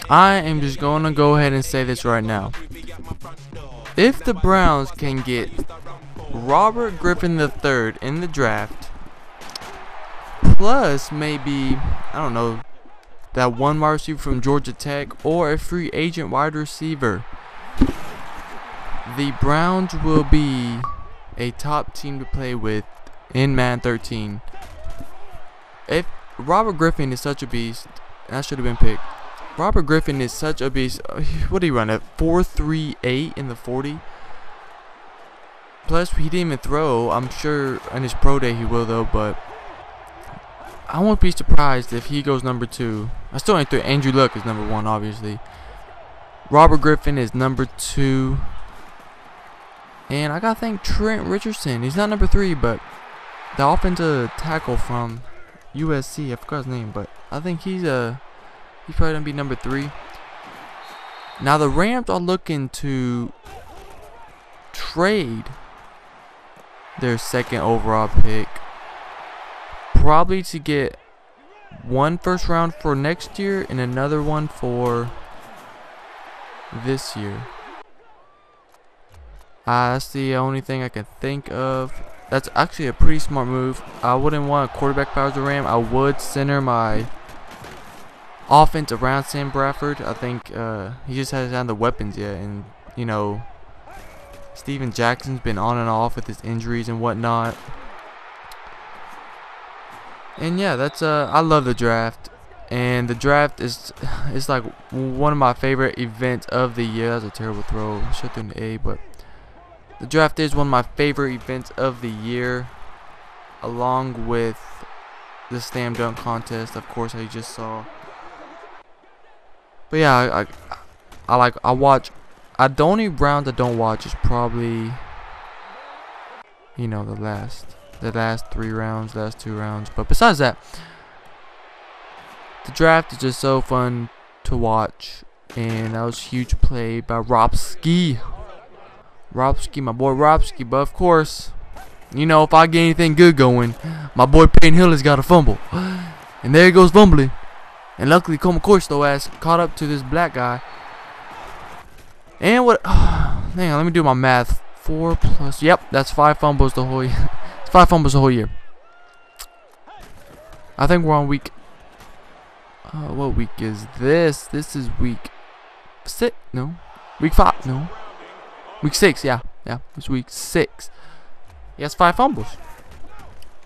I am just going to go ahead and say this right now. If the Browns can get Robert Griffin III in the draft, plus maybe, I don't know, that one wide receiver from Georgia Tech or a free agent wide receiver, the Browns will be a top team to play with in Madden 13. If Robert Griffin is such a beast, that should have been picked. Robert Griffin is such a beast. What did he run at? 4.38 in the 40. Plus, he didn't even throw. I'm sure on his pro day he will though, but I won't be surprised if he goes number 2. I still ain't 3. Andrew Luck is number 1, obviously. Robert Griffin is number 2. And I gotta thank Trent Richardson. He's not number 3, but the offensive tackle from USC, I forgot his name, but I think he's probably gonna be number 3. Now the Rams are looking to trade their 2nd overall pick, probably to get 1 first round for next year and another one for this year. That's the only thing I can think of. That's actually a pretty smart move. I wouldn't want a quarterback power the Ram. I would center my offense around Sam Bradford. I think he just hasn't had the weapons yet, and you know, Steven Jackson's been on and off with his injuries and whatnot. And yeah, that's I love the draft, and the draft is like one of my favorite events of the year. That's a terrible throw. I should have thrown the A, but the draft is one of my favorite events of the year, along with the slam dunk contest, of course, I just saw. But yeah, I watch. The only Browns I don't watch is probably, you know, the last 3 rounds, last 2 rounds. But besides that, the draft is just so fun to watch, and that was a huge play by Robski, my boy Robski. But of course, you know, if I get anything good going, my boy Peyton Hillis got a fumble, and there he goes fumbling. And luckily, Colt McCoy slow ass caught up to this black guy. And what? Hang on, let me do my math. 4 plus. Yep, that's 5 fumbles the whole year. 5 fumbles the whole year. I think we're on week. What week is this? This is week 6. No, week 5. No, week 6. Yeah, it's week 6. He has 5 fumbles.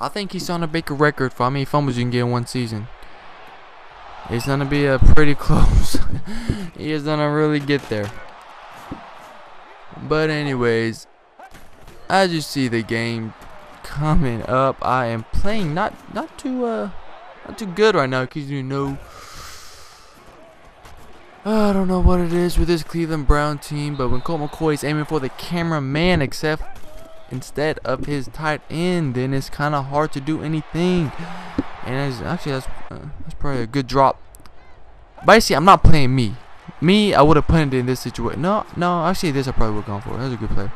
I think he's on to break a record for how many fumbles you can get in one season. It's gonna be a pretty close. He is gonna really get there. But anyways, as you see the game coming up, I am playing not too good right now, because you know, I don't know what it is with this Cleveland Brown team, but when Colt McCoy is aiming for the cameraman instead of his tight end, then it's kind of hard to do anything. And that's probably a good drop. But I see, I'm not playing me. I would have punted in this situation. No, actually this I probably would have gone for. That was a good play.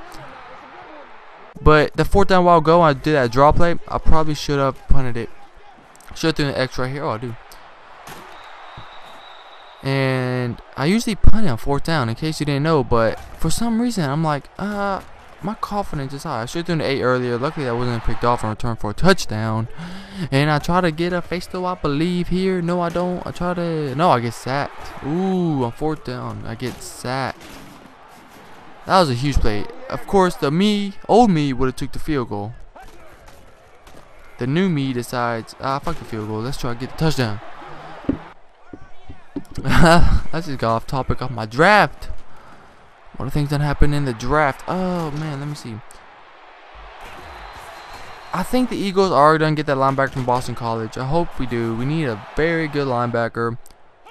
But the 4th down while ago, I did that draw play. I probably should have punted it. Should have thrown an X right here. Oh, I do. And I usually punt it on 4th down, in case you didn't know. But for some reason, I'm like, my confidence is high. I should have thrown an 8 earlier. Luckily, that wasn't picked off and returned for a touchdown. And I try to get a face though, I believe here. No, I don't. I get sacked. Ooh, on 4th down, I get sacked. That was a huge play. Of course, the old me would have took the field goal. The new me decides, fuck the field goal. Let's try to get the touchdown. I just got off topic of my draft. What are things that happen in the draft? Oh man, let me see. I think the Eagles are gonna get that linebacker from Boston College. I hope we do. We need a very good linebacker.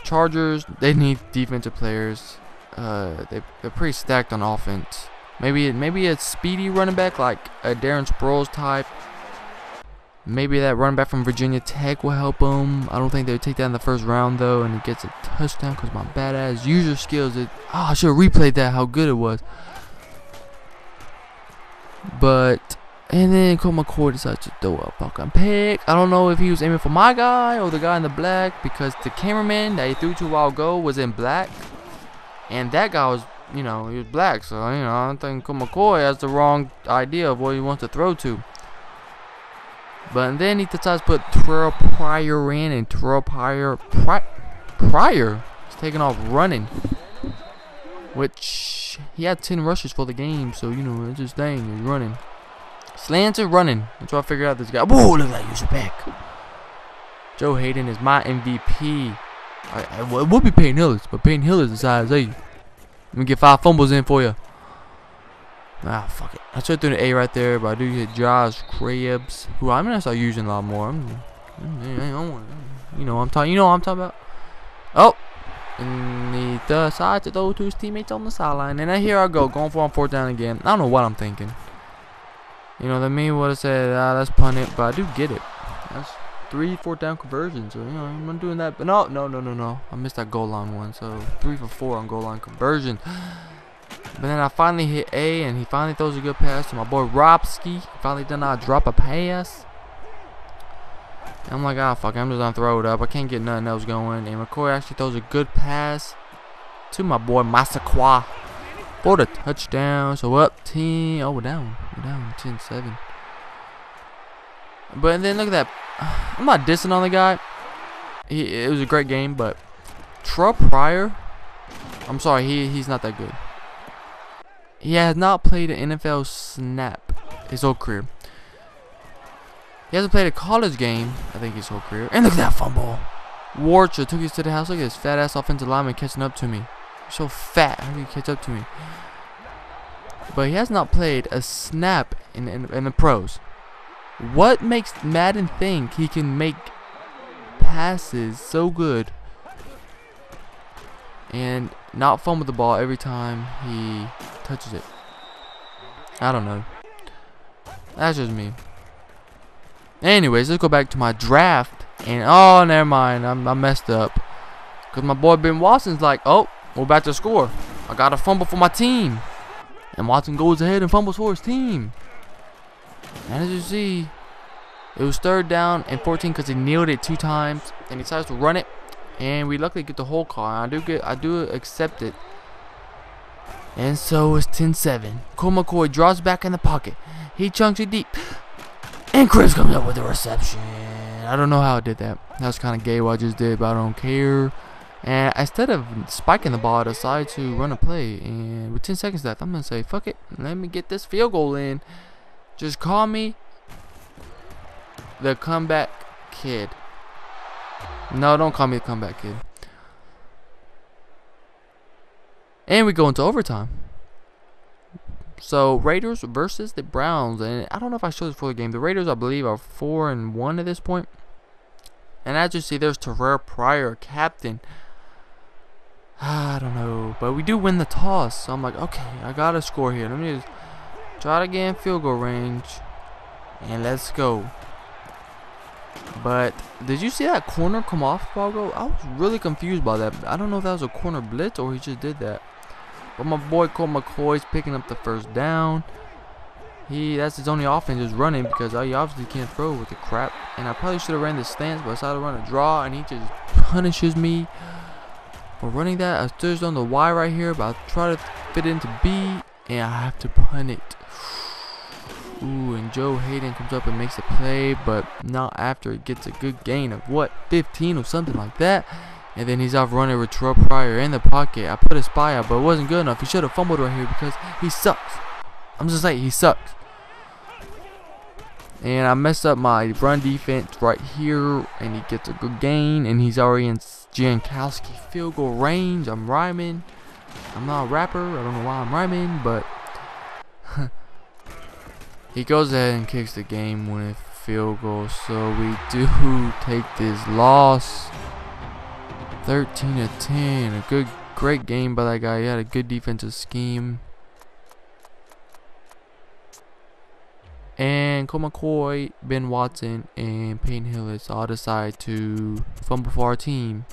Chargers, they need defensive players. They're pretty stacked on offense. Maybe a speedy running back like a Darren Sproles type. Maybe that running back from Virginia Tech will help him. I don't think they would take that in the 1st round though, and he gets a touchdown because my badass user skills. I should have replayed that. How good it was. But And then Colt McCoy decides to throw a fucking pick. I don't know if he was aiming for my guy or the guy in the black, because the cameraman that he threw to a while ago was in black. And that guy was, you know, he was black. So, you know, I don't think Colt McCoy has the wrong idea of what he wants to throw to. But then he decides to put Terrell Pryor in, and Terrell Pryor is taking off running. Which, he had 10 rushes for the game, so, you know, it's just dang, he's running. Slants and running. That's what I figured out this guy. Whoa, look at that user pick. Joe Hayden is my MVP. It would be Peyton Hillis, but Peyton Hillis decides, hey, let me get 5 fumbles in for you. Ah, fuck it. I tried through the A right there, but I do get Josh Krabs, who I'm gonna start using a lot more. You know what I'm talking about. Oh, and he decides to throw to his teammates on the sideline, and then here I go, going for on 4th down again. I don't know what I'm thinking. You know, the me would have said, let's punt it, but I do get it. That's 3 4th down conversions, so, you know, I'm not doing that. But no. I missed that goal line one, so 3 for 4 on goal line conversion. But then I finally hit A, and he finally throws a good pass to my boy Robski. He finally did not drop a pass. And I'm like, fuck it, I'm just gonna throw it up. I can't get nothing else going. And McCoy actually throws a good pass to my boy Massaquoi for the touchdown. So up 10. Oh, we're down 10-7. But then look at that. I'm not dissing on the guy. It was a great game, but Terrell Pryor, I'm sorry, he's not that good. He has not played an NFL snap his whole career. He hasn't played a college game, I think, his whole career. And look at that fumble. Warcher took us to the house. Look at this fat ass offensive lineman catching up to me. He's so fat. How do you catch up to me? But he has not played a snap in the pros. What makes Madden think he can make passes so good and not fumble the ball every time he touches it? I don't know. That's just me. Anyways, let's go back to my draft. And oh, never mind. I messed up. Because my boy Ben Watson's like, oh, we're about to score. I got a fumble for my team. And Watson goes ahead and fumbles for his team. And as you see, it was 3rd down and 14 because he nailed it 2 times. And he decides to run it. And we luckily get the whole call. I do accept it. And so it's 10-7. Colt McCoy draws back in the pocket. He chunks it deep. And Chris comes up with the reception. I don't know how I did that. That was kind of gay what I just did, but I don't care. And instead of spiking the ball, I decided to run a play. And with 10 seconds left, I'm going to say, fuck it. Let me get this field goal in. Just call me the comeback kid. No, don't call me the comeback kid. And we go into overtime. So, Raiders versus the Browns. And I don't know if I showed this before the game. The Raiders, I believe, are 4-1 at this point. And as you see, there's Terrell Pryor, captain. I don't know. But we do win the toss. So, I'm like, okay, I got to score here. Let me just try to get in field goal range. And let's go. But, did you see that corner come off, Pago? I was really confused by that. I don't know if that was a corner blitz or he just did that. But my boy Colt McCoy's picking up the 1st down. That's his only offense, is running, because he obviously can't throw with the crap. And I probably should have ran the stance, but I decided to run a draw, and he just punishes me for running that. I stood on the Y right here, but I try to fit into B, and I have to punt it. Ooh, and Joe Hayden comes up and makes a play, but not after it gets a good gain of, what, 15 or something like that. And then he's off running with Terrell Pryor in the pocket. I put a spy out, but it wasn't good enough. He should have fumbled right here because he sucks. I'm just saying, he sucks. And I messed up my run defense right here. And he gets a good gain. And he's already in Jankowski field goal range. I'm rhyming. I'm not a rapper. I don't know why I'm rhyming, but he goes ahead and kicks the game winning field goal. So we do take this loss. 13-10. A great game by that guy. He had a good defensive scheme. And Colt McCoy, Ben Watson, and Peyton Hillis all decide to fumble for our team.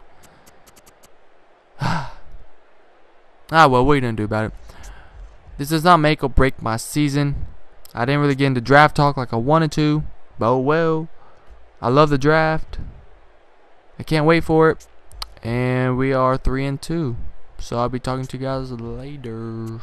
Well, what are you gonna do about it? This does not make or break my season. I didn't really get into draft talk like I wanted to, but oh well. I love the draft. I can't wait for it. And we are 3-2. So I'll be talking to you guys later.